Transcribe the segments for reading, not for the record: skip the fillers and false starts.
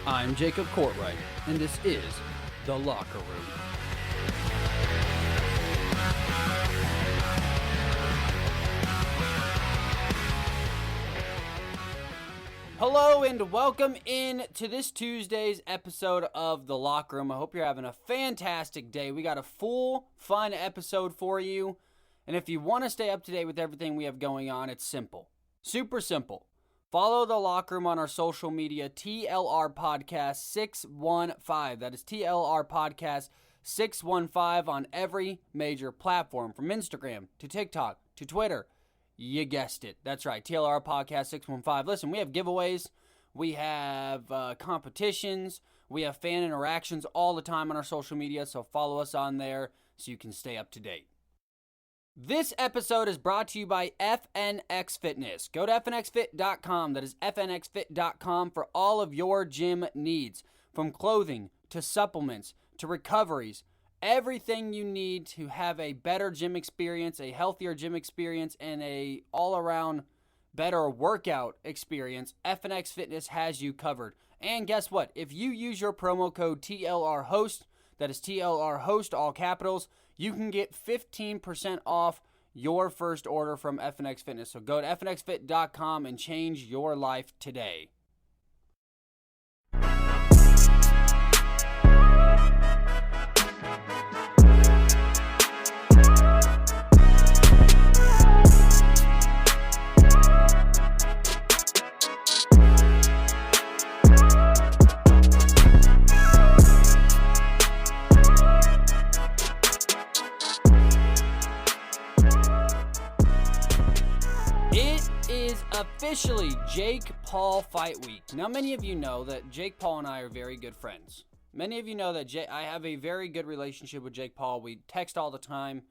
I'm Jacob Courtwright, and this is The Locker Room. Hello and welcome in to this Tuesday's episode of The Locker Room. I hope you're having a fantastic day. We got a full, fun episode for you. And if you want to stay up to date with everything we have going on, it's simple. Super simple. Follow The Locker Room on our social media, TLR Podcast 615. That is TLR Podcast 615 on every major platform, from Instagram to TikTok to Twitter. You guessed it. That's right. TLR Podcast 615. Listen, we have giveaways. We have competitions. We have fan interactions all the time on our social media, so follow us on there so you can stay up to date. This episode is brought to you by FNX Fitness. Go to fnxfit.com. That is fnxfit.com for all of your gym needs, from clothing to supplements to recoveries. Everything you need to have a better gym experience, a healthier gym experience, and a all-around better workout experience, FNX Fitness has you covered. And guess what? If you use your promo code TLRHOST, that is TLRHOST, all capitals, you can get 15% off your first order from FNX Fitness. So go to fnxfit.com and change your life today. Officially Jake Paul fight week. Now, many of you know that Jake Paul and I are very good friends. Many of you know that I have a very good relationship with Jake Paul. We text all the time.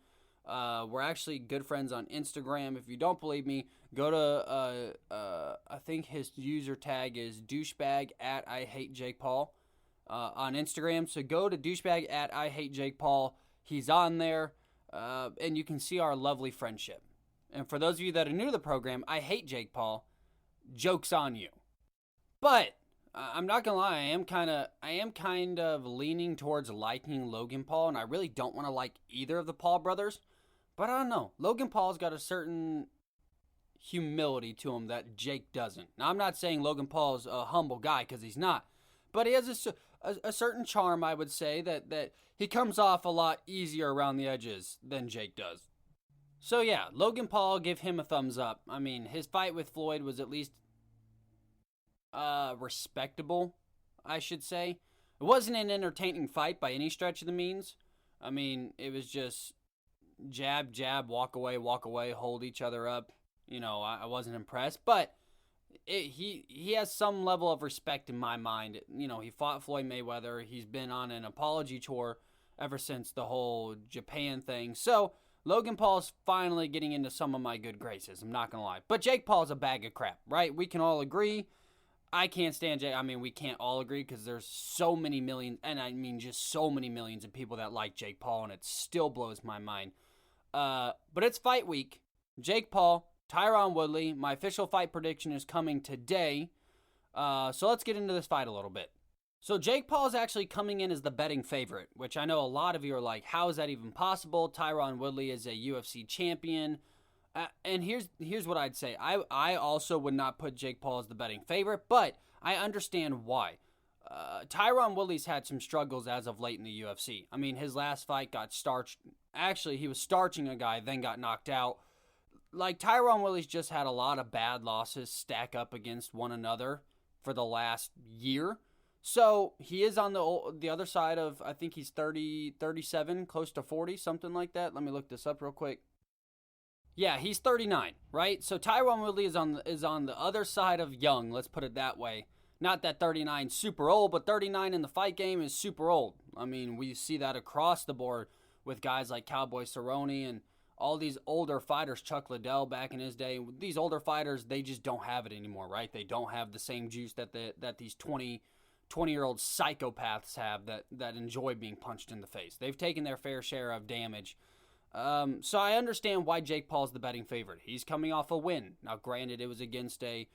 We're actually good friends on Instagram. If you don't believe me, go to, I think his user tag is douchebag at I hate Jake Paul on Instagram. So go to douchebag at I hate Jake Paul. He's on there, and you can see our lovely friendship. And for those of you that are new to the program, I hate Jake Paul. Joke's on you. But I'm not gonna lie, I am kind of leaning towards liking Logan Paul, and I really don't want to like either of the Paul brothers. But I don't know. Logan Paul's got a certain humility to him that Jake doesn't. Now, I'm not saying Logan Paul's a humble guy, because he's not. But he has a certain charm, I would say, that he comes off a lot easier around the edges than Jake does. So yeah, Logan Paul, give him a thumbs up. I mean, his fight with Floyd was at least respectable, I should say. It wasn't an entertaining fight by any stretch of the means. I mean, it was just jab, jab, walk away, hold each other up. You know, I wasn't impressed, but he has some level of respect in my mind. You know, he fought Floyd Mayweather. He's been on an apology tour ever since the whole Japan thing. So Logan Paul's finally getting into some of my good graces, I'm not going to lie. But Jake Paul's a bag of crap, right? We can all agree. I can't stand Jake. I mean, we can't all agree because there's so many millions, and I mean just so many millions of people that like Jake Paul, and it still blows my mind. But it's fight week. Jake Paul, Tyron Woodley. My official fight prediction is coming today. So let's get into this fight a little bit. So Jake Paul is actually coming in as the betting favorite, which I know a lot of you are like, how is that even possible? Tyron Woodley is a UFC champion. And here's what I'd say. I also would not put Jake Paul as the betting favorite, but I understand why. Tyron Woodley's had some struggles as of late in the UFC. I mean, his last fight got starched. Actually, he was starching a guy, then got knocked out. Like, Tyron Woodley's just had a lot of bad losses stack up against one another for the last year. So he is on the other side of, I think he's 30, 37, close to 40, something like that. Let me look this up real quick. Yeah, he's 39, right? So Tyron Woodley is on the other side of young, let's put it that way. Not that 39 is super old, but 39 in the fight game is super old. I mean, we see that across the board with guys like Cowboy Cerrone and all these older fighters, Chuck Liddell back in his day. These older fighters, they just don't have it anymore, right? They don't have the same juice that these 20-year-old psychopaths have that enjoy being punched in the face. They've taken their fair share of damage. So I understand why Jake Paul's the betting favorite. He's coming off a win. Now, granted, it was against a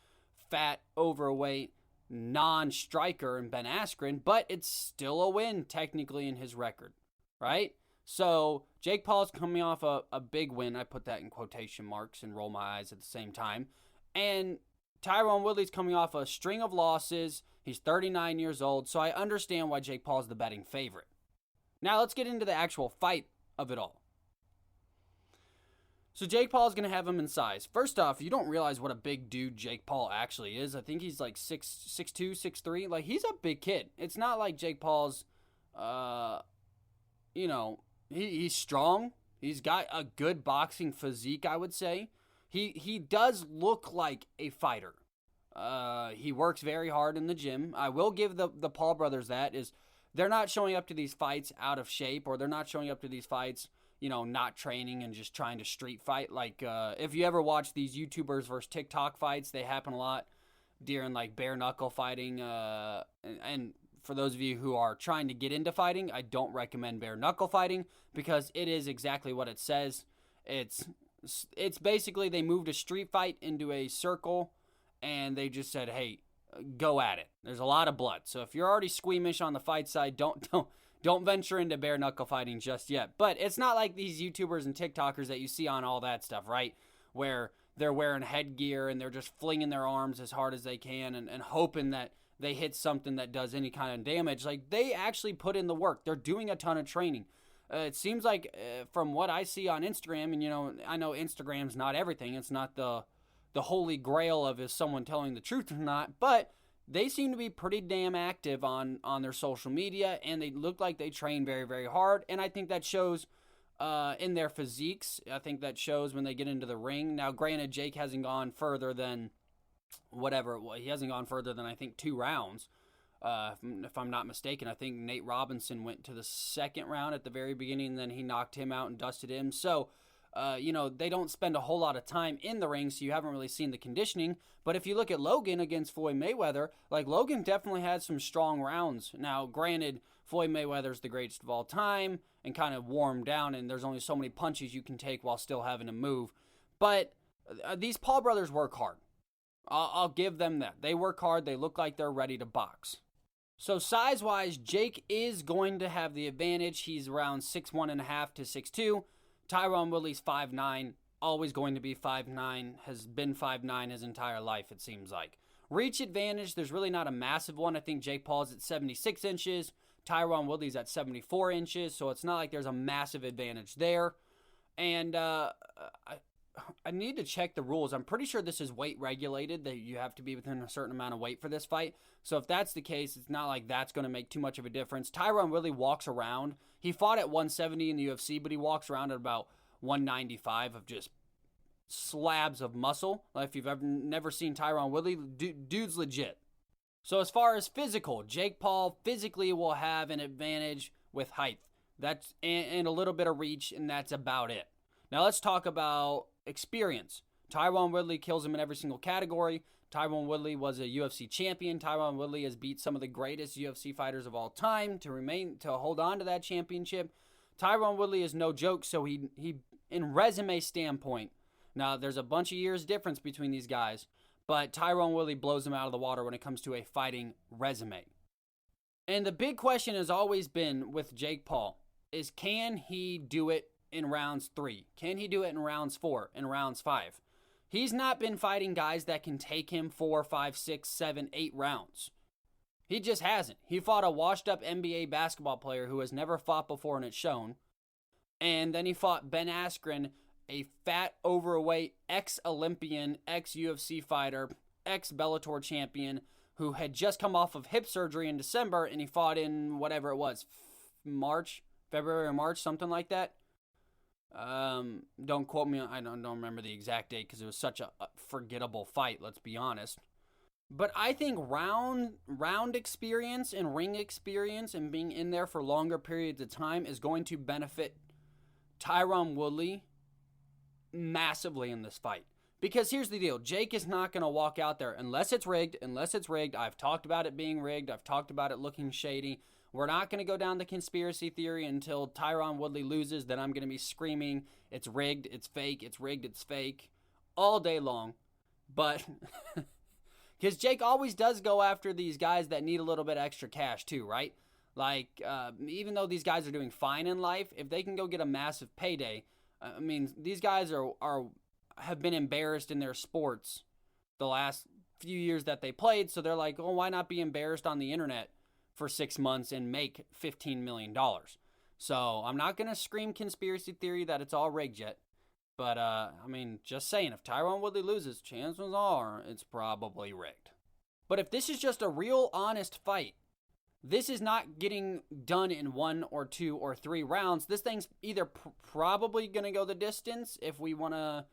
fat, overweight, non-striker in Ben Askren, but it's still a win technically in his record, right? So Jake Paul's coming off a big win. I put that in quotation marks and roll my eyes at the same time. And Tyron Woodley's coming off a string of losses. He's 39 years old, so I understand why Jake Paul's the betting favorite. Now let's get into the actual fight of it all. So Jake Paul's going to have him in size. First off, you don't realize what a big dude Jake Paul actually is. I think he's like 6'2", 6'3". Like, he's a big kid. It's not like Jake Paul's, he's strong. He's got a good boxing physique, I would say. He does look like a fighter. He works very hard in the gym. I will give the Paul brothers that, is they're not showing up to these fights out of shape, or they're not showing up to these fights, not training and just trying to street fight. Like, if you ever watch these YouTubers versus TikTok fights, they happen a lot during, like, bare knuckle fighting. And for those of you who are trying to get into fighting, I don't recommend bare knuckle fighting, because it is exactly what it says. It's basically they moved a street fight into a circle, and they just said, hey, go at it. There's a lot of blood. So if you're already squeamish on the fight side, don't venture into bare knuckle fighting just yet. But it's not like these YouTubers and TikTokers that you see on all that stuff, right? Where they're wearing headgear and they're just flinging their arms as hard as they can and hoping that they hit something that does any kind of damage. Like, they actually put in the work. They're doing a ton of training. It seems like from what I see on Instagram, and I know Instagram's not everything. It's not the holy grail of is someone telling the truth or not, but they seem to be pretty damn active on their social media, and they look like they train very, very hard, and I think that shows in their physiques. I think that shows when they get into the ring. Now, granted, Jake hasn't gone further than he hasn't gone further than, I think, 2 rounds, if I'm not mistaken. I think Nate Robinson went to the second round at the very beginning, and then he knocked him out and dusted him. So, they don't spend a whole lot of time in the ring, so you haven't really seen the conditioning. But if you look at Logan against Floyd Mayweather, like, Logan definitely had some strong rounds. Now, granted, Floyd Mayweather's the greatest of all time and kind of warmed down, and there's only so many punches you can take while still having to move. But these Paul brothers work hard. I'll give them that. They work hard. They look like they're ready to box. So size-wise, Jake is going to have the advantage. He's around 6'1.5" to 6'2". Tyron Woodley's 5'9", always going to be 5'9", has been 5'9" his entire life, it seems like. Reach advantage, there's really not a massive one. I think Jake Paul's at 76 inches. Tyron Woodley's at 74 inches, so it's not like there's a massive advantage there. And I need to check the rules. I'm pretty sure this is weight regulated, that you have to be within a certain amount of weight for this fight. So if that's the case, it's not like that's going to make too much of a difference. Tyron Woodley walks around. He fought at 170 in the UFC, but he walks around at about 195 of just slabs of muscle. Like, if you've never seen Tyron Woodley, dude's legit. So as far as physical, Jake Paul physically will have an advantage with height. That's and a little bit of reach, and that's about it. Now let's talk about experience. Tyron Woodley kills him in every single category. Tyron Woodley was a UFC champion. Tyron Woodley has beat some of the greatest UFC fighters of all time to hold on to that championship. Tyron Woodley is no joke, so he in resume standpoint, now there's a bunch of years difference between these guys, but Tyron Woodley blows him out of the water when it comes to a fighting resume. And the big question has always been with Jake Paul is, can he do it in rounds 3? Can he do it in rounds 4, in rounds 5? He's not been fighting guys that can take him 4, 5, 6, 7, 8 rounds. He just hasn't. He fought a washed-up NBA basketball player who has never fought before, and it's shown. And then he fought Ben Askren, a fat, overweight, ex-Olympian, ex-UFC fighter, ex-Bellator champion, who had just come off of hip surgery in December, and he fought in whatever it was, February or March, something like that. Don't quote me. I don't remember the exact date because it was such a forgettable fight, let's be honest. But I think round experience and ring experience and being in there for longer periods of time is going to benefit Tyron Woodley massively in this fight. Because here's the deal. Jake is not going to walk out there unless it's rigged. I've talked about it being rigged. I've talked about it looking shady. We're not going to go down the conspiracy theory until Tyron Woodley loses. Then I'm going to be screaming, it's rigged, it's fake, it's rigged, it's fake, all day long. But, Because Jake always does go after these guys that need a little bit extra cash too, right? Like, even though these guys are doing fine in life, if they can go get a massive payday, I mean, these guys have been embarrassed in their sports the last few years that they played, so they're like, oh, why not be embarrassed on the internet for 6 months and make $15 million? So I'm not going to scream conspiracy theory that it's all rigged yet. But, I mean, just saying, if Tyron Woodley loses, chances are it's probably rigged. But if this is just a real honest fight, this is not getting done in 1 or 2 or 3 rounds. This thing's either probably going to go the distance if we want to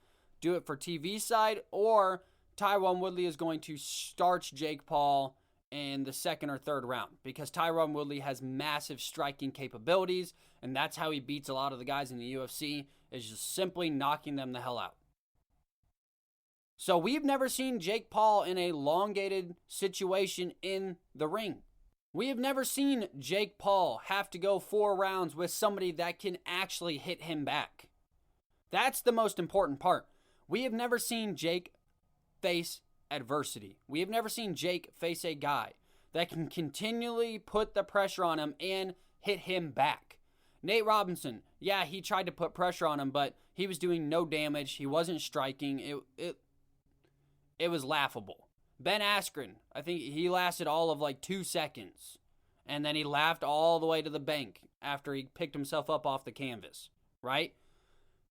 do it for TV side, or Tyron Woodley is going to starch Jake Paul in the 2nd or 3rd round, because Tyron Woodley has massive striking capabilities, and that's how he beats a lot of the guys in the UFC, is just simply knocking them the hell out. So we've never seen Jake Paul in a elongated situation in the ring. We have never seen Jake Paul have to go 4 rounds with somebody that can actually hit him back. That's the most important part. We have never seen Jake face adversity. We have never seen Jake face a guy that can continually put the pressure on him and hit him back. Nate Robinson, yeah, he tried to put pressure on him, but he was doing no damage. He wasn't striking. It was laughable. Ben Askren, I think he lasted all of like 2 seconds, and then he laughed all the way to the bank after he picked himself up off the canvas, right?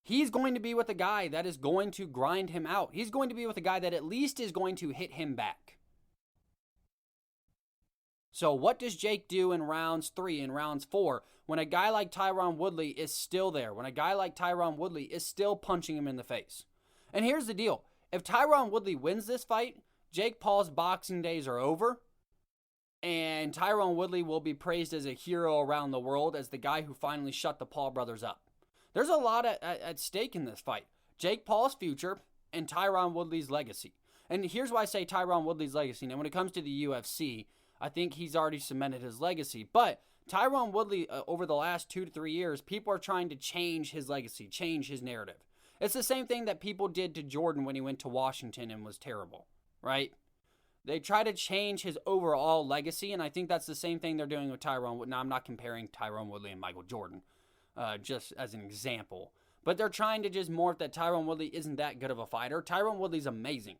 He's going to be with a guy that is going to grind him out. He's going to be with a guy that at least is going to hit him back. So what does Jake do in rounds 3 and rounds 4 when a guy like Tyron Woodley is still there, when a guy like Tyron Woodley is still punching him in the face? And here's the deal. If Tyron Woodley wins this fight, Jake Paul's boxing days are over, and Tyron Woodley will be praised as a hero around the world as the guy who finally shut the Paul brothers up. There's a lot at stake in this fight. Jake Paul's future and Tyron Woodley's legacy. And here's why I say Tyron Woodley's legacy. Now, when it comes to the UFC, I think he's already cemented his legacy. But Tyron Woodley, over the last 2 to 3 years, people are trying to change his legacy, change his narrative. It's the same thing that people did to Jordan when he went to Washington and was terrible, right? They try to change his overall legacy, and I think that's the same thing they're doing with Tyron Woodley. Now, I'm not comparing Tyron Woodley and Michael Jordan, just as an example. But they're trying to just morph that Tyron Woodley isn't that good of a fighter. Tyron Woodley's amazing.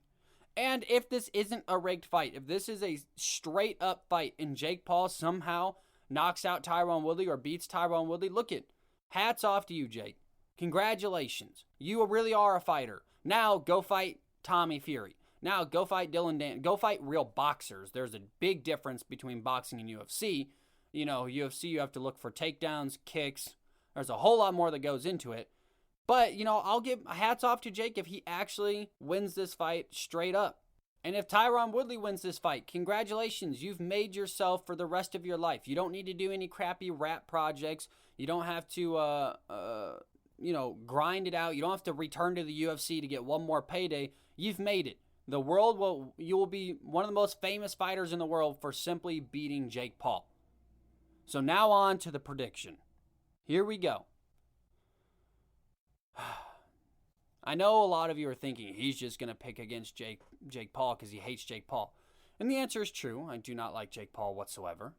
And if this isn't a rigged fight, if this is a straight up fight and Jake Paul somehow knocks out Tyron Woodley or beats Tyron Woodley, look it. Hats off to you, Jake. Congratulations. You really are a fighter. Now go fight Tommy Fury. Now go fight Dylan Dan. Go fight real boxers. There's a big difference between boxing and UFC. You know, UFC, you have to look for takedowns, kicks. There's a whole lot more that goes into it. But, you know, I'll give hats off to Jake if he actually wins this fight straight up. And if Tyron Woodley wins this fight, congratulations. You've made yourself for the rest of your life. You don't need to do any crappy rap projects. You don't have to, grind it out. You don't have to return to the UFC to get one more payday. You've made it. You will be one of the most famous fighters in the world for simply beating Jake Paul. So now on to the prediction. Here we go. I know a lot of you are thinking he's just going to pick against Jake Paul because he hates Jake Paul. And the answer is true. I do not like Jake Paul whatsoever.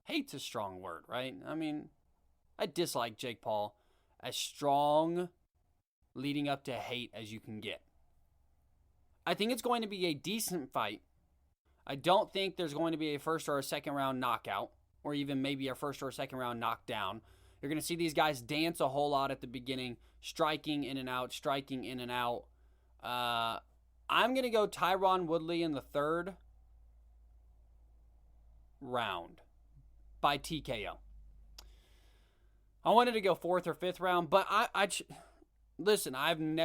Hate's a strong word, right? I mean, I dislike Jake Paul as strong leading up to hate as you can get. I think it's going to be a decent fight. I don't think there's going to be a first or a second round knockout, or even maybe a first or a second round knockdown. You're going to see these guys dance a whole lot at the beginning, striking in and out, striking in and out. I'm going to go Tyron Woodley in the 3rd round by TKO. I wanted to go 4th or 5th round, but listen,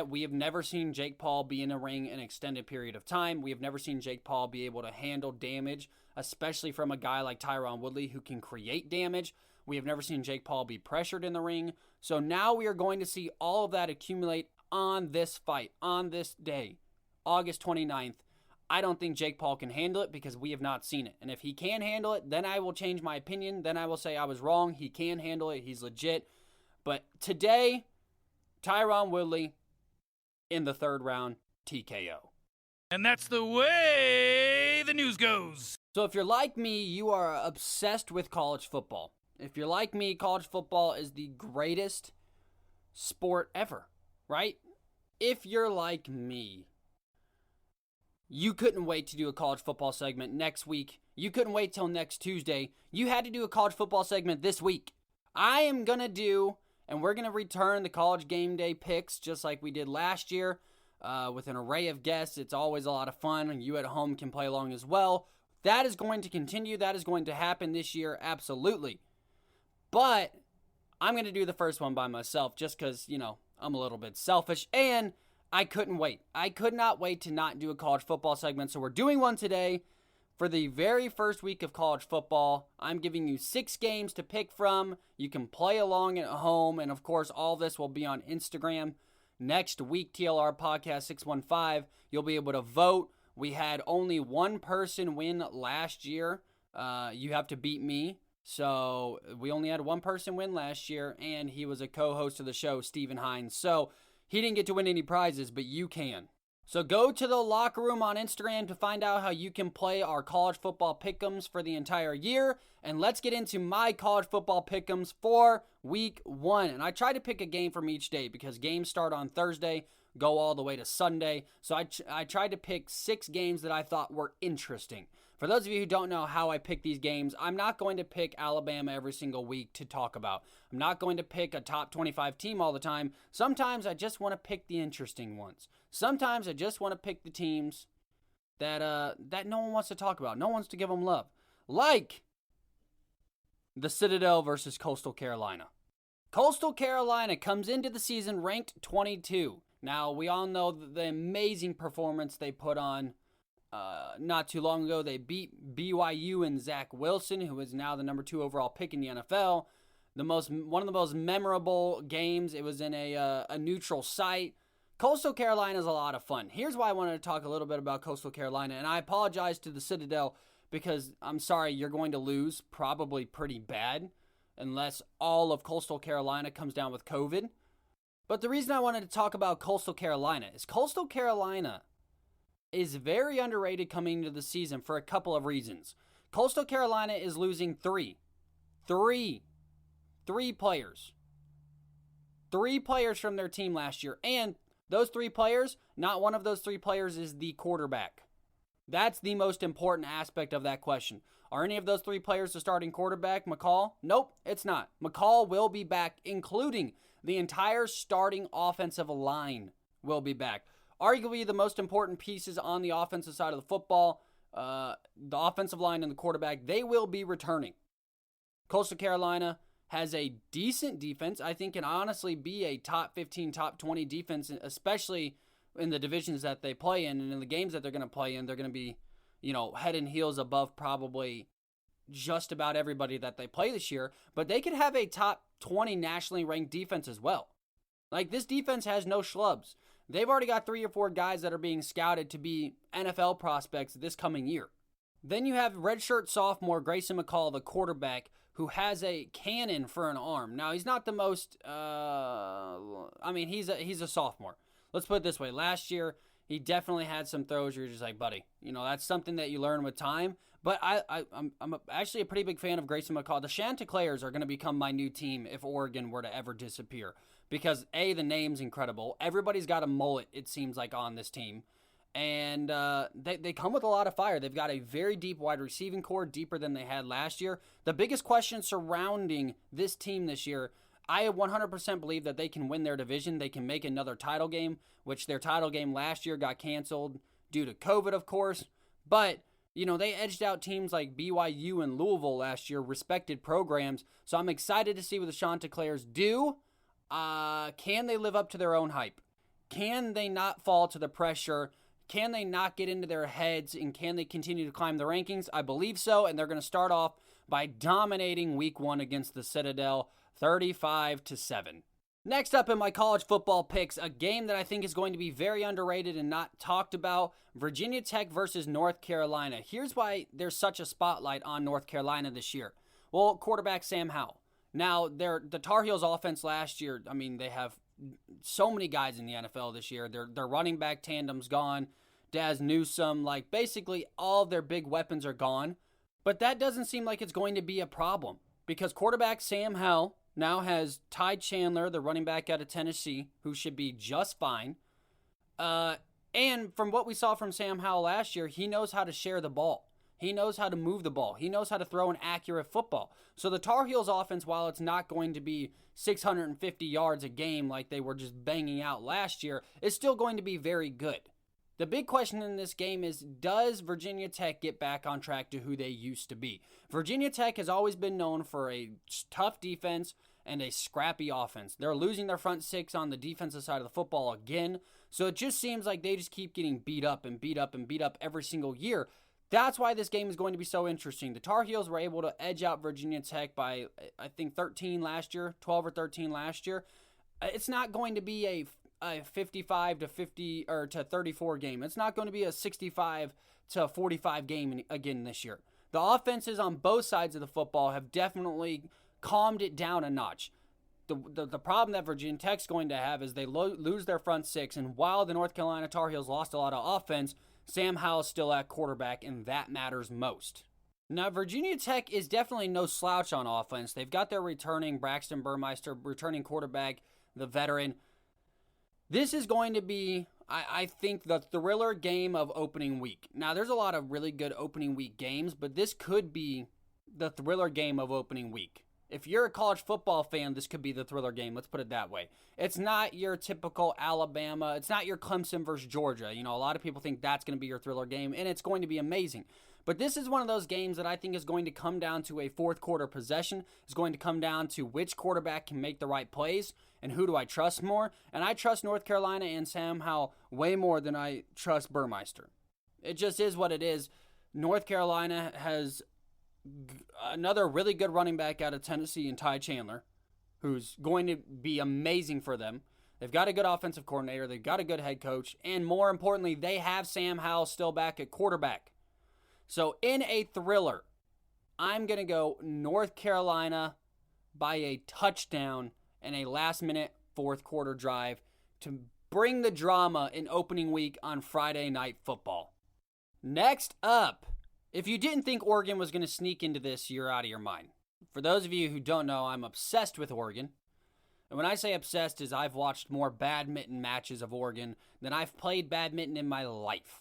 we have never seen Jake Paul be in a ring an extended period of time. We have never seen Jake Paul be able to handle damage, especially from a guy like Tyron Woodley who can create damage. We have never seen Jake Paul be pressured in the ring. So now we are going to see all of that accumulate on this fight, on this day, August 29th. I don't think Jake Paul can handle it because we have not seen it. And if he can handle it, then I will change my opinion. Then I will say I was wrong. He can handle it. He's legit. But today, Tyron Woodley in the 3rd round, TKO. And that's the way the news goes. So if you're like me, you are obsessed with college football. If you're like me, college football is the greatest sport ever, right? If you're like me, you couldn't wait to do a college football segment next week. You couldn't wait till next Tuesday. You had to do a college football segment this week. I am going to do, and we're going to return the college game day picks just like we did last year with an array of guests. It's always a lot of fun, and you at home can play along as well. That is going to continue. That is going to happen this year, absolutely. But I'm going to do the first one by myself just because, I'm a little bit selfish, and I couldn't wait. I could not wait to not do a college football segment, so we're doing one today for the very first week of college football. I'm giving you 6 games to pick from. You can play along at home, and of course, all this will be on Instagram. Next week, TLR Podcast 615, you'll be able to vote. We had only one person win last year. You have to beat me. So we only had one person win last year, and he was a co-host of the show, Stephen Hines. So he didn't get to win any prizes, but you can. So go to the locker room on Instagram to find out how you can play our college football pick'ems for the entire year. And let's get into my college football pick'ems for week 1. And I try to pick a game from each day because games start on Thursday, go all the way to Sunday. So I tried to pick 6 games that I thought were interesting. For those of you who don't know how I pick these games, I'm not going to pick Alabama every single week to talk about. I'm not going to pick a top 25 team all the time. Sometimes I just want to pick the interesting ones. Sometimes I just want to pick the teams that no one wants to talk about. No one wants to give them love. Like the Citadel versus Coastal Carolina. Coastal Carolina comes into the season ranked 22. Now, we all know the amazing performance they put on not too long ago. They beat BYU and Zach Wilson, who is now the number 2 overall pick in the NFL. One of the most memorable games. It was in a neutral site. Coastal Carolina is a lot of fun. Here's why I wanted to talk a little bit about Coastal Carolina, and I apologize to the Citadel because I'm sorry, you're going to lose probably pretty bad unless all of Coastal Carolina comes down with COVID. But the reason I wanted to talk about Coastal Carolina is Coastal Carolina is very underrated coming into the season for a couple of reasons. Coastal Carolina is losing three players. 3 players from their team last year. And those 3 players, not one of those 3 players is the quarterback. That's the most important aspect of that question. Are any of those 3 players the starting quarterback, McCall? Nope, it's not. McCall will be back, including the entire starting offensive line will be back. Arguably the most important pieces on the offensive side of the football, the offensive line and the quarterback, they will be returning. Coastal Carolina has a decent defense. I think can honestly be a top 15, top 20 defense, especially in the divisions that they play in and in the games that they're going to play in. They're going to be, head and heels above probably just about everybody that they play this year. But they could have a top 20 nationally ranked defense as well. Like, this defense has no schlubs. They've already got 3 or 4 guys that are being scouted to be NFL prospects this coming year. Then you have redshirt sophomore Grayson McCall, the quarterback, who has a cannon for an arm. Now, he's not the most, he's a sophomore. Let's put it this way. Last year, he definitely had some throws where you're just like, buddy, that's something that you learn with time. But I'm actually a pretty big fan of Grayson McCall. The Chanticleers are going to become my new team if Oregon were to ever disappear. Because, A, the name's incredible. Everybody's got a mullet, it seems like, on this team. And they come with a lot of fire. They've got a very deep wide receiving core, deeper than they had last year. The biggest question surrounding this team this year, I 100% believe that they can win their division. They can make another title game, which their title game last year got canceled due to COVID, of course. But, they edged out teams like BYU and Louisville last year, respected programs. So I'm excited to see what the Chanticleers do. Can they live up to their own hype? Can they not fall to the pressure? Can they not get into their heads, and can they continue to climb the rankings? I believe so, and they're going to start off by dominating week 1 against the Citadel, 35-7. Next up in my college football picks, a game that I think is going to be very underrated and not talked about, Virginia Tech versus North Carolina. Here's why there's such a spotlight on North Carolina this year. Well, quarterback Sam Howell. Now, the Tar Heels offense last year, they have so many guys in the NFL this year. Their running back tandem's gone. Daz Newsome, like basically all of their big weapons are gone. But that doesn't seem like it's going to be a problem because quarterback Sam Howell now has Ty Chandler, the running back out of Tennessee, who should be just fine. And from what we saw from Sam Howell last year, he knows how to share the ball. He knows how to move the ball. He knows how to throw an accurate football. So the Tar Heels offense, while it's not going to be 650 yards a game like they were just banging out last year, is still going to be very good. The big question in this game is, does Virginia Tech get back on track to who they used to be? Virginia Tech has always been known for a tough defense and a scrappy offense. They're losing their front six on the defensive side of the football again, so it just seems like they just keep getting beat up and beat up and beat up every single year. That's why this game is going to be so interesting. The Tar Heels were able to edge out Virginia Tech by, I think, 13 last year, 12 or 13 last year. It's not going to be a 55 to 50 or to 34 game. It's not going to be a 65 to 45 game again this year. The offenses on both sides of the football have definitely calmed it down a notch. The problem that Virginia Tech's going to have is they lose their front six, and while the North Carolina Tar Heels lost a lot of offense, Sam Howell's still at quarterback, and that matters most. Now, Virginia Tech is definitely no slouch on offense. They've got their returning Braxton Burmeister, returning quarterback, the veteran. This is going to be, I think, the thriller game of opening week. Now, there's a lot of really good opening week games, but this could be the thriller game of opening week. If you're a college football fan, this could be the thriller game. Let's put it that way. It's not your typical Alabama. It's not your Clemson versus Georgia. You know, a lot of people think that's going to be your thriller game, and it's going to be amazing. But this is one of those games that I think is going to come down to a fourth quarter possession. It's going to come down to which quarterback can make the right plays and who do I trust more. And I trust North Carolina and Sam Howell way more than I trust Burmeister. It just is what it is. North Carolina has another really good running back out of Tennessee in Ty Chandler, who's going to be amazing for them. They've got a good offensive coordinator. They've got a good head coach. And more importantly, they have Sam Howell still back at quarterback. So in a thriller, I'm going to go North Carolina by a touchdown and a last-minute fourth quarter drive to bring the drama in opening week on Friday Night Football. Next up, if you didn't think Oregon was going to sneak into this, you're out of your mind. For those of you who don't know, I'm obsessed with Oregon. And when I say obsessed, is I've watched more badminton matches of Oregon than I've played badminton in my life.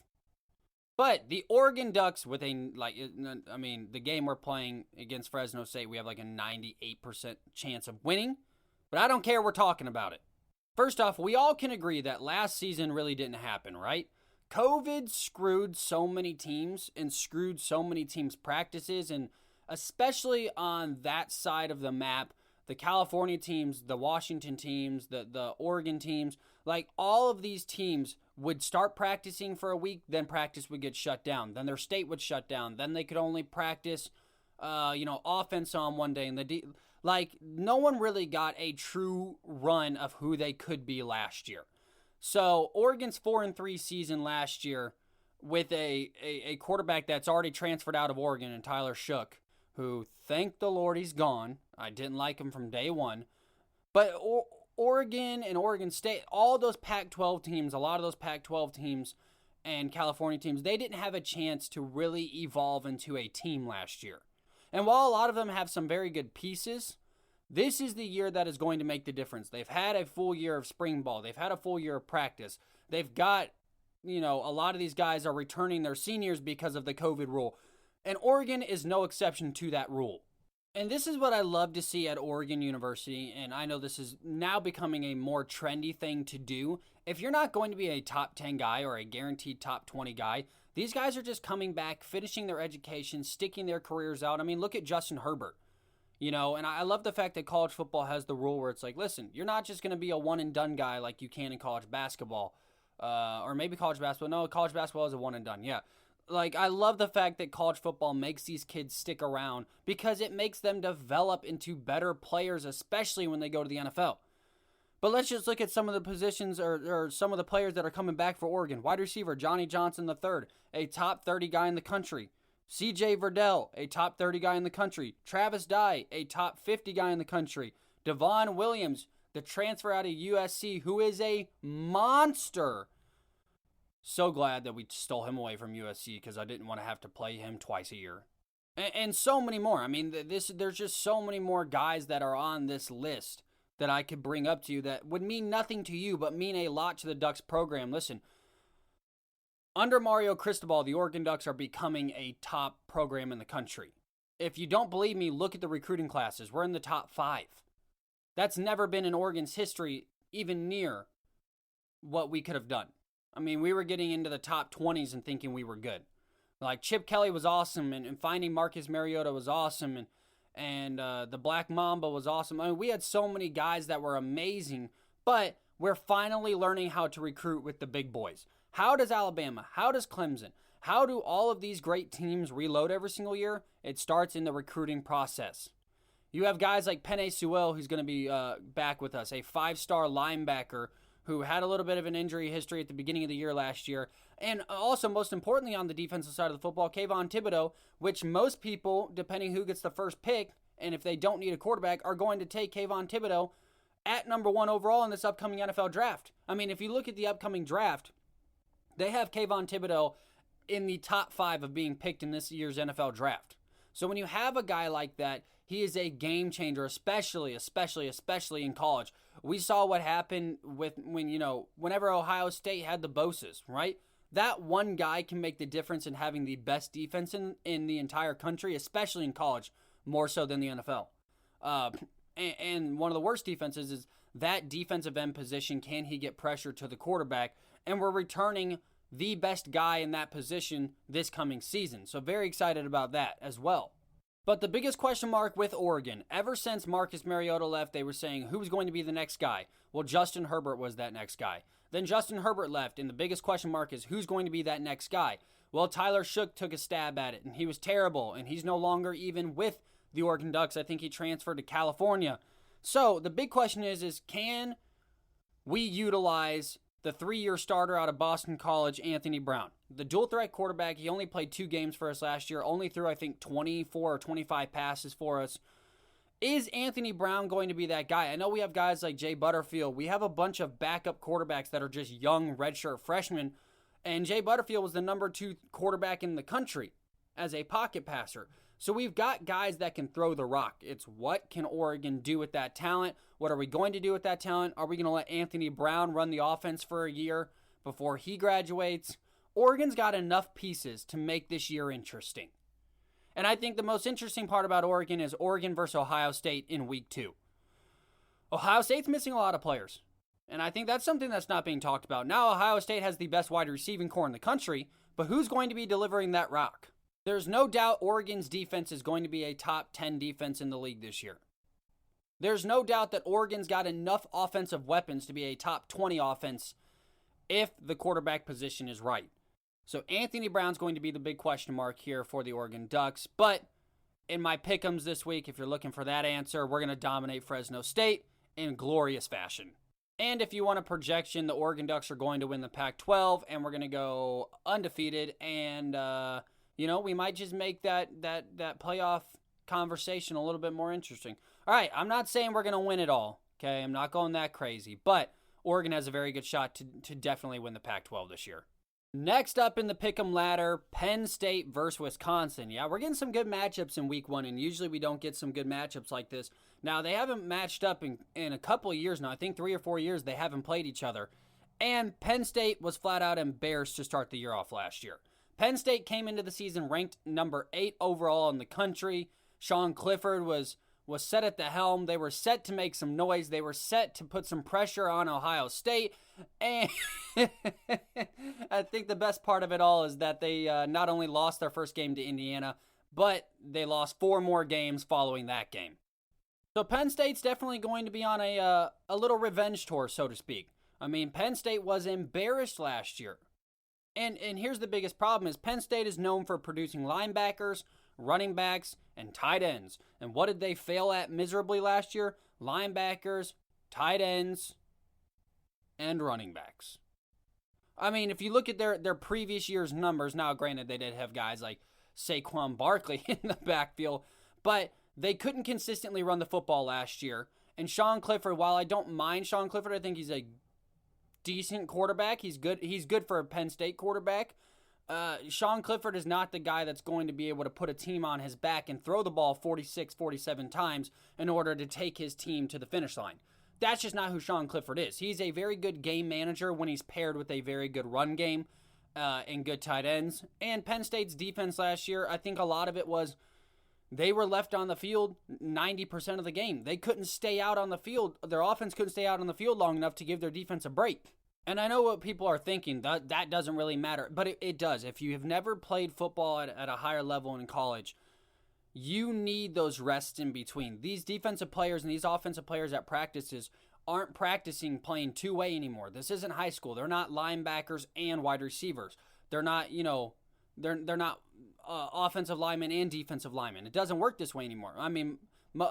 But the Oregon Ducks the game we're playing against Fresno State, we have like a 98% chance of winning. But I don't care, we're talking about it. First off, we all can agree that last season really didn't happen, right? COVID screwed so many teams and screwed so many teams' practices, and especially on that side of the map, the California teams, the Washington teams, the Oregon teams, like all of these teams would start practicing for a week, then practice would get shut down. Then their state would shut down. Then they could only practice, offense on one day. And no one really got a true run of who they could be last year. So Oregon's 4-3 season last year with a quarterback that's already transferred out of Oregon and Tyler Shook, who, thank the Lord, he's gone. I didn't like him from day one. But Oregon and Oregon State, all those Pac-12 teams, a lot of those Pac-12 teams and California teams, they didn't have a chance to really evolve into a team last year. And while a lot of them have some very good pieces, this is the year that is going to make the difference. They've had a full year of spring ball. They've had a full year of practice. They've got, a lot of these guys are returning their seniors because of the COVID rule. And Oregon is no exception to that rule. And this is what I love to see at Oregon University, and I know this is now becoming a more trendy thing to do. If you're not going to be a top 10 guy or a guaranteed top 20 guy, these guys are just coming back, finishing their education, sticking their careers out. I mean, look at Justin Herbert. And I love the fact that college football has the rule where it's like, listen, you're not just going to be a one-and-done guy like you can in college basketball. Or maybe college basketball. No, college basketball is a one-and-done, yeah. I love the fact that college football makes these kids stick around because it makes them develop into better players, especially when they go to the NFL. But let's just look at some of the positions or some of the players that are coming back for Oregon. Wide receiver, Johnny Johnson III, a top 30 guy in the country. C.J. Verdell, a top 30 guy in the country. Travis Dye, a top 50 guy in the country. Devon Williams, the transfer out of USC, who is a monster. So glad that we stole him away from USC because I didn't want to have to play him twice a year. And so many more. I mean, there's just so many more guys that are on this list that I could bring up to you that would mean nothing to you but mean a lot to the Ducks program. Listen, under Mario Cristobal, the Oregon Ducks are becoming a top program in the country. If you don't believe me, look at the recruiting classes. We're in the top 5. That's never been in Oregon's history even near what we could have done. I mean, we were getting into the top 20s and thinking we were good. Like, Chip Kelly was awesome, and finding Marcus Mariota was awesome, and the Black Mamba was awesome. I mean, we had so many guys that were amazing, but we're finally learning how to recruit with the big boys. How does Alabama, how does Clemson, how do all of these great teams reload every single year? It starts in the recruiting process. You have guys like Penn who's going to be back with us, a 5-star linebacker who had a little bit of an injury history at the beginning of the year last year. And also, most importantly, on the defensive side of the football, Kayvon Thibodeau, which most people, depending who gets the first pick, and if they don't need a quarterback, are going to take Kayvon Thibodeau at number 1 overall in this upcoming NFL draft. I mean, if you look at the upcoming draft, they have Kayvon Thibodeau in the top 5 of being picked in this year's NFL draft. So when you have a guy like that, he is a game changer, especially in college. We saw what happened whenever Ohio State had the Boses, right? That one guy can make the difference in having the best defense in the entire country, especially in college, more so than the NFL. And one of the worst defenses is that defensive end position. Can he get pressure to the quarterback? And we're returning the best guy in that position this coming season. So very excited about that as well. But the biggest question mark with Oregon, ever since Marcus Mariota left, they were saying who's going to be the next guy. Well, Justin Herbert was that next guy. Then Justin Herbert left, and the biggest question mark is who's going to be that next guy. Well, Tyler Shough took a stab at it, and he was terrible, and he's no longer even with the Oregon Ducks. I think he transferred to California. So the big question is can we utilize the 3-year starter out of Boston College, Anthony Brown? The dual threat quarterback, he only played 2 games for us last year, only threw, I think, 24 or 25 passes for us. Is Anthony Brown going to be that guy? I know we have guys like Jay Butterfield. We have a bunch of backup quarterbacks that are just young redshirt freshmen, and Jay Butterfield was the number 2 quarterback in the country as a pocket passer. So we've got guys that can throw the rock. It's what can Oregon do with that talent? What are we going to do with that talent? Are we going to let Anthony Brown run the offense for a year before he graduates? Oregon's got enough pieces to make this year interesting. And I think the most interesting part about Oregon is Oregon versus Ohio State in week 2. Ohio State's missing a lot of players. And I think that's something that's not being talked about. Now Ohio State has the best wide receiving core in the country, but who's going to be delivering that rock? There's no doubt Oregon's defense is going to be a top 10 defense in the league this year. There's no doubt that Oregon's got enough offensive weapons to be a top 20 offense if the quarterback position is right. So Anthony Brown's going to be the big question mark here for the Oregon Ducks. But in my pick'ems this week, if you're looking for that answer, we're going to dominate Fresno State in glorious fashion. And if you want a projection, the Oregon Ducks are going to win the Pac-12, and we're going to go undefeated. And, we might just make that playoff conversation a little bit more interesting. All right, I'm not saying we're going to win it all, okay? I'm not going that crazy. But Oregon has a very good shot to definitely win the Pac-12 this year. Next up in the pick'em ladder, Penn State versus Wisconsin. Yeah, we're getting some good matchups in week 1, and usually we don't get some good matchups like this. Now, they haven't matched up in a couple of years now. I think 3 or 4 years they haven't played each other. And Penn State was flat out embarrassed to start the year off last year. Penn State came into the season ranked number 8 overall in the country. Sean Clifford was set at the helm. They were set to make some noise. They were set to put some pressure on Ohio State. And I think the best part of it all is that they not only lost their first game to Indiana, but they lost 4 more games following that game. So Penn State's definitely going to be on a little revenge tour, so to speak. I mean, Penn State was embarrassed last year. And here's the biggest problem is Penn State is known for producing linebackers, running backs, and tight ends. And what did they fail at miserably last year? Linebackers, tight ends, and running backs. I mean, if you look at their previous year's numbers, now granted they did have guys like Saquon Barkley in the backfield, but they couldn't consistently run the football last year. And Sean Clifford, while I don't mind Sean Clifford, I think he's a decent quarterback. He's good. He's good for a Penn State quarterback. Sean Clifford is not the guy that's going to be able to put a team on his back and throw the ball 46, 47 times in order to take his team to the finish line. That's just not who Sean Clifford is. He's a very good game manager when he's paired with a very good run game and good tight ends. And Penn State's defense last year, I think a lot of it was they were left on the field 90% of the game. They couldn't stay out on the field. Their offense couldn't stay out on the field long enough to give their defense a break. And I know what people are thinking, that doesn't really matter, but it does. If you have never played football at a higher level in college, you need those rests in between. These defensive players and these offensive players at practices aren't practicing playing two-way anymore. This isn't high school. They're not linebackers and wide receivers. They're not, they're not offensive linemen and defensive linemen. It doesn't work this way anymore. I mean,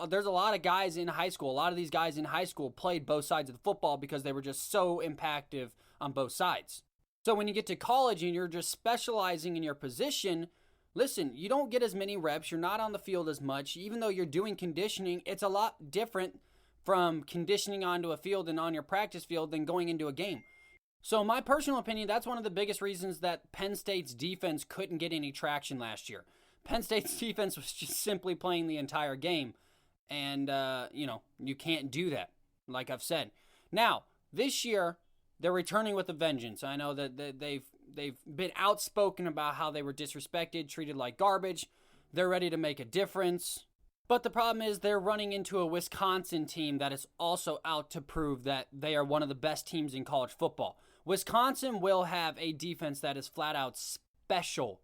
there's a lot of guys in high school. A lot of these guys in high school played both sides of the football because they were just so impactful on both sides. So when you get to college and you're just specializing in your position, listen, you don't get as many reps. You're not on the field as much. Even though you're doing conditioning, it's a lot different from conditioning onto a field and on your practice field than going into a game. So in my personal opinion, that's one of the biggest reasons that Penn State's defense couldn't get any traction last year. Penn State's defense was just simply playing the entire game. And, you can't do that, like I've said. Now, this year, they're returning with a vengeance. I know that they've been outspoken about how they were disrespected, treated like garbage. They're ready to make a difference. But the problem is they're running into a Wisconsin team that is also out to prove that they are one of the best teams in college football. Wisconsin will have a defense that is flat out special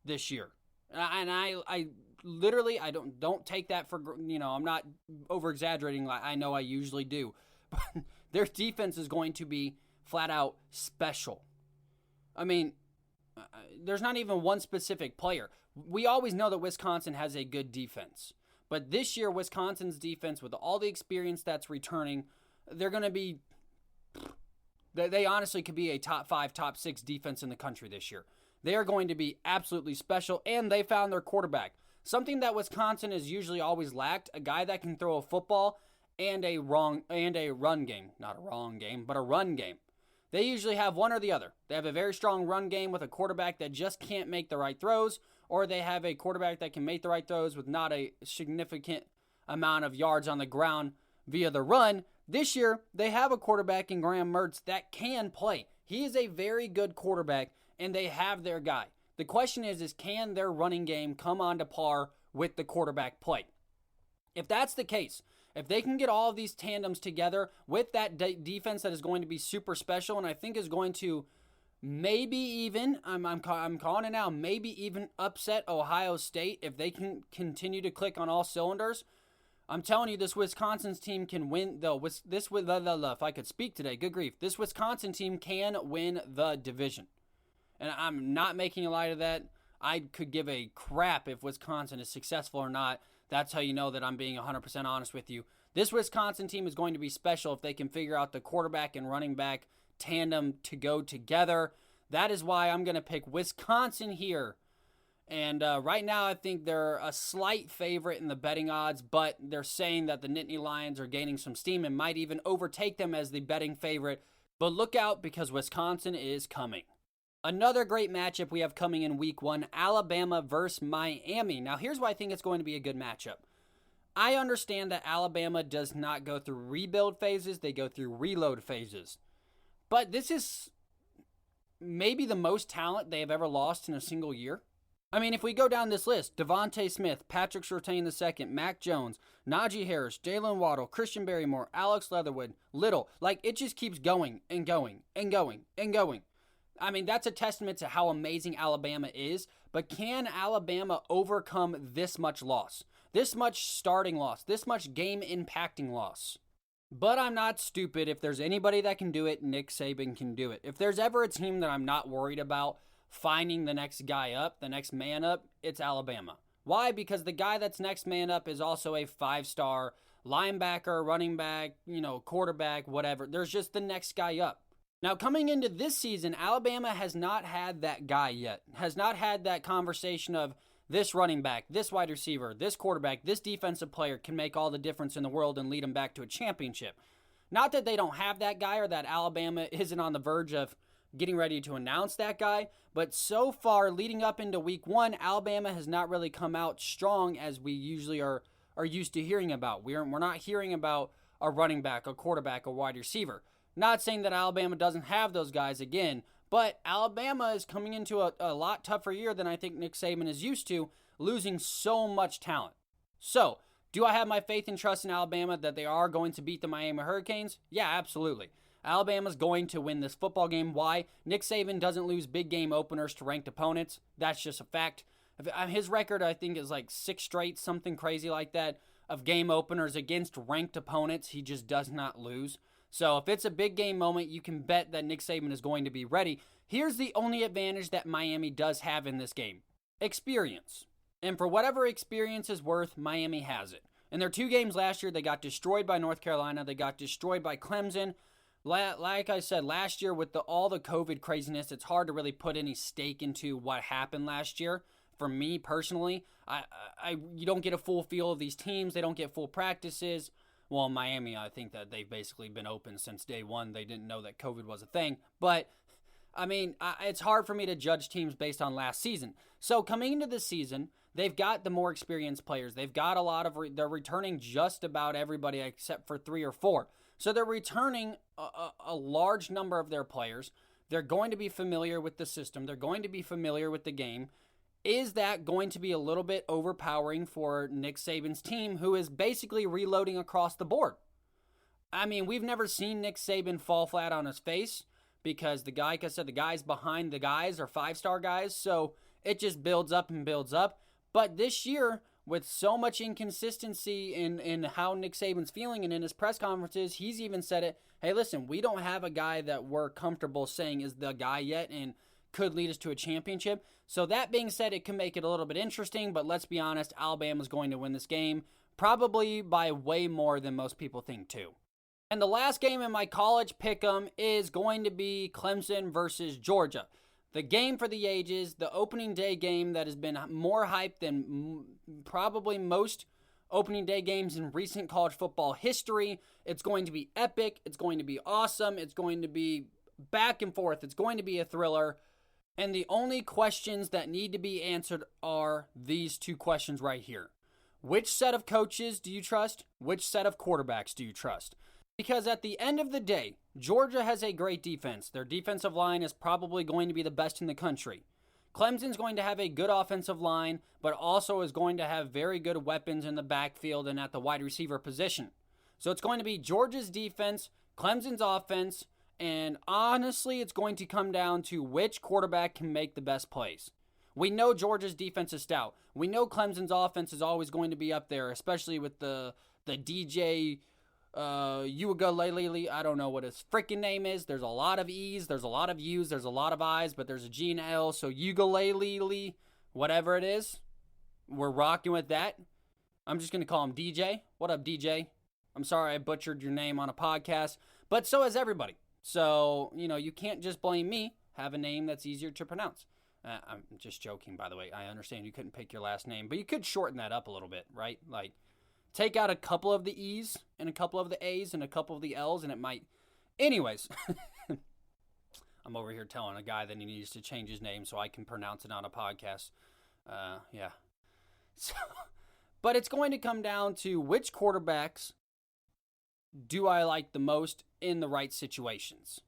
this year. And I literally, I don't take that for, I'm not over exaggerating like I know I usually do, but their defense is going to be flat out special. I mean, there's not even one specific player. We always know that Wisconsin has a good defense, but this year Wisconsin's defense, with all the experience that's returning, they're going to be, they honestly could be a top 5, top 6 defense in the country this year. They are going to be absolutely special, and they found their quarterback. Something that Wisconsin has usually always lacked, a guy that can throw a football and a run game. Not a wrong game, but a run game. They usually have one or the other. They have a very strong run game with a quarterback that just can't make the right throws, or they have a quarterback that can make the right throws with not a significant amount of yards on the ground via the run. This year, they have a quarterback in Graham Mertz that can play. He is a very good quarterback, and they have their guy. The question is can their running game come on to par with the quarterback play? If that's the case, if they can get all of these tandems together with that defense that is going to be super special, and I think is going to maybe even, I'm calling it now, maybe even upset Ohio State if they can continue to click on all cylinders. I'm telling you, this Wisconsin's team can win, though. If I could speak today, good grief. This Wisconsin team can win the division. And I'm not making a light of that. I could give a crap if Wisconsin is successful or not. That's how you know that I'm being 100% honest with you. This Wisconsin team is going to be special if they can figure out the quarterback and running back tandem to go together. That is why I'm going to pick Wisconsin here. And right now I think they're a slight favorite in the betting odds, but they're saying that the Nittany Lions are gaining some steam and might even overtake them as the betting favorite. But look out, because Wisconsin is coming. Another great matchup we have coming in week 1, Alabama versus Miami. Now, here's why I think it's going to be a good matchup. I understand that Alabama does not go through rebuild phases. They go through reload phases. But this is maybe the most talent they have ever lost in a single year. I mean, if we go down this list, Devontae Smith, Patrick Surtain II, Mac Jones, Najee Harris, Jalen Waddle, Christian Barrymore, Alex Leatherwood, Little. Like, it just keeps going and going and going and going. I mean, that's a testament to how amazing Alabama is, but can Alabama overcome this much loss? This much starting loss? This much game-impacting loss? But I'm not stupid. If there's anybody that can do it, Nick Saban can do it. If there's ever a team that I'm not worried about finding the next guy up, the next man up, it's Alabama. Why? Because the guy that's next man up is also a 5-star linebacker, running back, quarterback, whatever. There's just the next guy up. Now, coming into this season, Alabama has not had that guy yet. Has not had that conversation of this running back, this wide receiver, this quarterback, this defensive player can make all the difference in the world and lead them back to a championship. Not that they don't have that guy or that Alabama isn't on the verge of getting ready to announce that guy, but so far leading up into week 1, Alabama has not really come out strong as we usually are used to hearing about. We're not hearing about a running back, a quarterback, a wide receiver. Not saying that Alabama doesn't have those guys again, but Alabama is coming into a lot tougher year than I think Nick Saban is used to, losing so much talent. So, do I have my faith and trust in Alabama that they are going to beat the Miami Hurricanes? Yeah, absolutely. Alabama's going to win this football game. Why? Nick Saban doesn't lose big game openers to ranked opponents. That's just a fact. His record, I think, is like 6 straight, something crazy like that, of game openers against ranked opponents. He just does not lose. So if it's a big game moment, you can bet that Nick Saban is going to be ready. Here's the only advantage that Miami does have in this game. Experience. And for whatever experience is worth, Miami has it. In their 2 games last year, they got destroyed by North Carolina. They got destroyed by Clemson. Like I said, last year with all the COVID craziness, it's hard to really put any stake into what happened last year. For me personally, you don't get a full feel of these teams. They don't get full practices. Well, Miami, I think that they've basically been open since day one. They didn't know that COVID was a thing. But, I mean, it's hard for me to judge teams based on last season. So coming into this season, they've got the more experienced players. They've got a lot of, they're returning just about everybody except for 3 or 4. So they're returning a large number of their players. They're going to be familiar with the system. They're going to be familiar with the game. Is that going to be a little bit overpowering for Nick Saban's team, who is basically reloading across the board? I mean, we've never seen Nick Saban fall flat on his face because the guy, like I said, the guys behind the guys are 5-star guys, so it just builds up and builds up. But this year, with so much inconsistency in how Nick Saban's feeling, and in his press conferences, he's even said it, hey, listen, we don't have a guy that we're comfortable saying is the guy yet and could lead us to a championship. So that being said, it can make it a little bit interesting, but let's be honest, Alabama's going to win this game, probably by way more than most people think too. And the last game in my college pick'em is going to be Clemson versus Georgia. The game for the ages, the opening day game that has been more hyped than probably most opening day games in recent college football history. It's going to be epic. It's going to be awesome. It's going to be back and forth. It's going to be a thriller. And the only questions that need to be answered are these 2 questions right here. Which set of coaches do you trust? Which set of quarterbacks do you trust? Because at the end of the day, Georgia has a great defense. Their defensive line is probably going to be the best in the country. Clemson's going to have a good offensive line, but also is going to have very good weapons in the backfield and at the wide receiver position. So it's going to be Georgia's defense, Clemson's offense, and honestly, it's going to come down to which quarterback can make the best plays. We know Georgia's defense is stout. We know Clemson's offense is always going to be up there, especially with the DJ Uiagalelei. I don't know what his freaking name is. There's a lot of E's, there's a lot of U's, there's a lot of I's, but there's a G and L. So Uiagalelei, whatever it is, we're rocking with that. I'm just going to call him DJ. What up, DJ? I'm sorry I butchered your name on a podcast, but so has everybody. So, you can't just blame me. Have a name that's easier to pronounce. I'm just joking, by the way. I understand you couldn't pick your last name, but you could shorten that up a little bit, right? Like, take out a couple of the E's and a couple of the A's and a couple of the L's, and it might... Anyways, I'm over here telling a guy that he needs to change his name so I can pronounce it on a podcast. Yeah. So, but it's going to come down to which quarterbacks do I like the most in the right situations.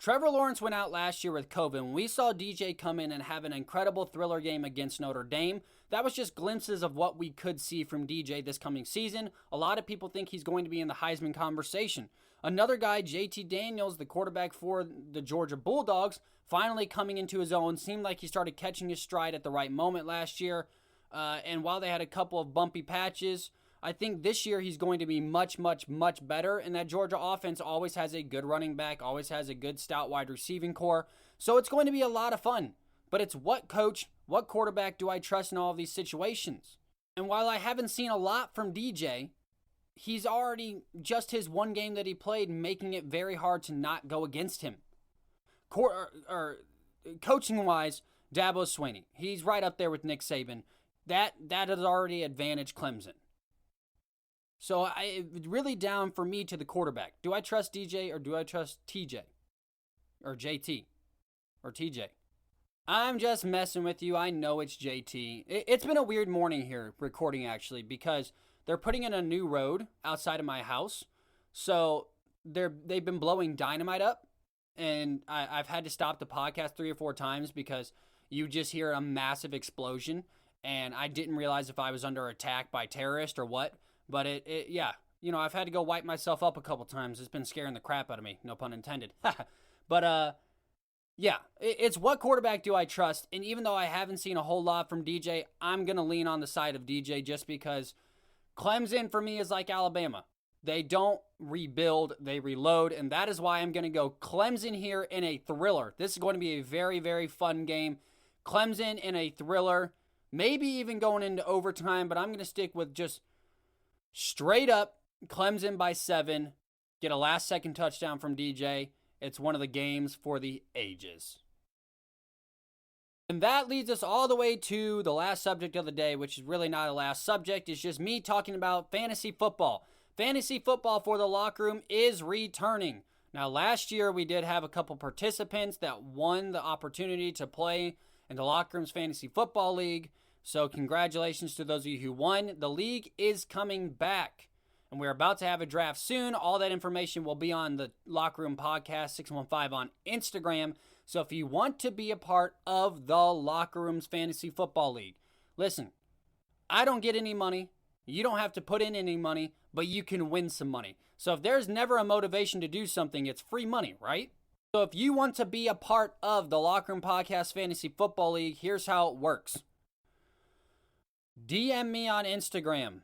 Trevor Lawrence went out last year with COVID, and we saw DJ come in and have an incredible thriller game against Notre Dame. That was just glimpses of what we could see from DJ this coming season. A lot of people think he's going to be in the Heisman conversation. Another guy, JT Daniels, the quarterback for the Georgia Bulldogs, finally coming into his own. Seemed like he started catching his stride at the right moment last year. And while they had a couple of bumpy patches, I think this year he's going to be much, much, much better. And that Georgia offense always has a good running back, always has a good stout wide receiving core. So it's going to be a lot of fun. But it's what coach, what quarterback do I trust in all of these situations? And while I haven't seen a lot from DJ, he's already, just his one game that he played, making it very hard to not go against him. Coaching-wise, Dabo Swinney, he's right up there with Nick Saban. That has already advantaged Clemson. So it's really down for me to the quarterback. Do I trust DJ or do I trust TJ? Or JT? Or TJ? I'm just messing with you. I know it's JT. It's been a weird morning here recording, actually, because they're putting in a new road outside of my house. So they've been blowing dynamite up, and I've had to stop the podcast 3 or 4 times because you just hear a massive explosion, and I didn't realize if I was under attack by terrorists or what. But yeah, I've had to go wipe myself up a couple times. It's been scaring the crap out of me. No pun intended. But yeah, it's what quarterback do I trust? And even though I haven't seen a whole lot from DJ, I'm going to lean on the side of DJ just because Clemson for me is like Alabama. They don't rebuild, they reload, and that is why I'm going to go Clemson here in a thriller. This is going to be a very, very fun game. Clemson in a thriller, maybe even going into overtime, but I'm going to stick with just straight up Clemson by 7, get a last-second touchdown from DJ. It's one of the games for the ages. And that leads us all the way to the last subject of the day, which is really not a last subject. It's just me talking about fantasy football. Fantasy football for the locker room is returning. Now, last year we did have a couple participants that won the opportunity to play in the Locker Room's Fantasy Football League. So congratulations to those of you who won. The league is coming back, and we're about to have a draft soon. All that information will be on the Locker Room Podcast 615 on Instagram. So if you want to be a part of the Locker Room's Fantasy Football League, listen, I don't get any money. You don't have to put in any money, but you can win some money. So if there's never a motivation to do something, it's free money, right? So if you want to be a part of the Locker Room Podcast Fantasy Football League, here's how it works. DM me on Instagram.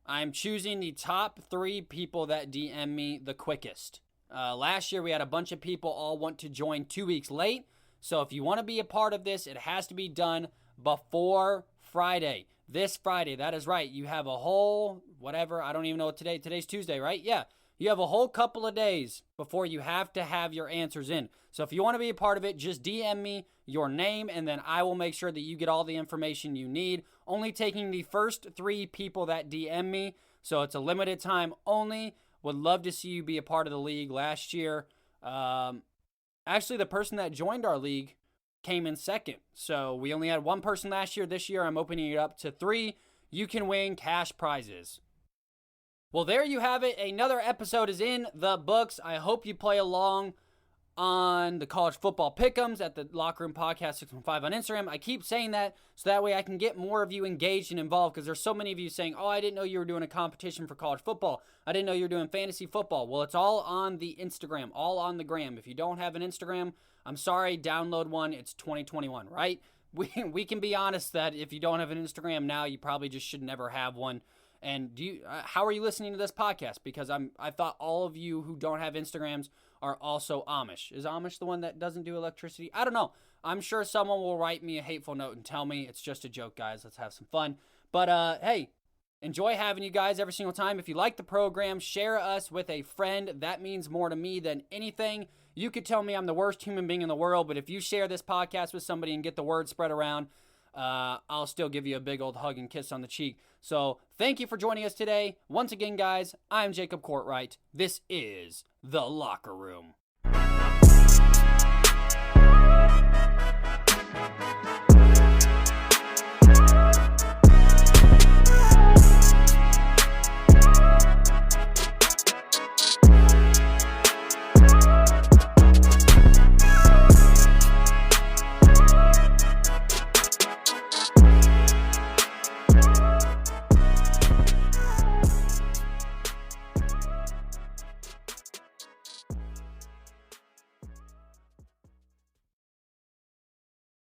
I'm choosing the top 3 people that DM me the quickest. Last year, we had a bunch of people all want to join 2 weeks late. So if you want to be a part of this, it has to be done before Friday. This Friday, that is right. You have a whole, whatever, I don't even know what today's Tuesday, right? Yeah. You have a whole couple of days before you have to have your answers in. So if you want to be a part of it, just DM me your name, and then I will make sure that you get all the information you need. Only taking the first 3 people that DM me. So it's a limited time only. Would love to see you be a part of the league. Last year, actually the person that joined our league came in second. So we only had 1 person last year. This year I'm opening it up to 3. You can win cash prizes. Well, there you have it. Another episode is in the books. I hope you play along on the college football pick'ems at the Locker Room Podcast 615 on Instagram. I keep saying that so that way I can get more of you engaged and involved, because there's so many of you saying, oh, I didn't know you were doing a competition for college football. I didn't know you were doing fantasy football. Well, it's all on the Instagram, all on the gram. If you don't have an Instagram, I'm sorry, download one. It's 2021, right? We can be honest that if you don't have an Instagram now, you probably just should never have one. And how are you listening to this podcast? Because I thought all of you who don't have Instagrams are also Amish. Is Amish the one that doesn't do electricity? I don't know. I'm sure someone will write me a hateful note and tell me it's just a joke, guys. Let's have some fun. But hey, enjoy having you guys every single time. If you like the program, share us with a friend. That means more to me than anything. You could tell me I'm the worst human being in the world, but if you share this podcast with somebody and get the word spread around, I'll still give you a big old hug and kiss on the cheek. So thank you for joining us today. Once again, guys, I'm Jacob Courtwright. This is The Locker Room.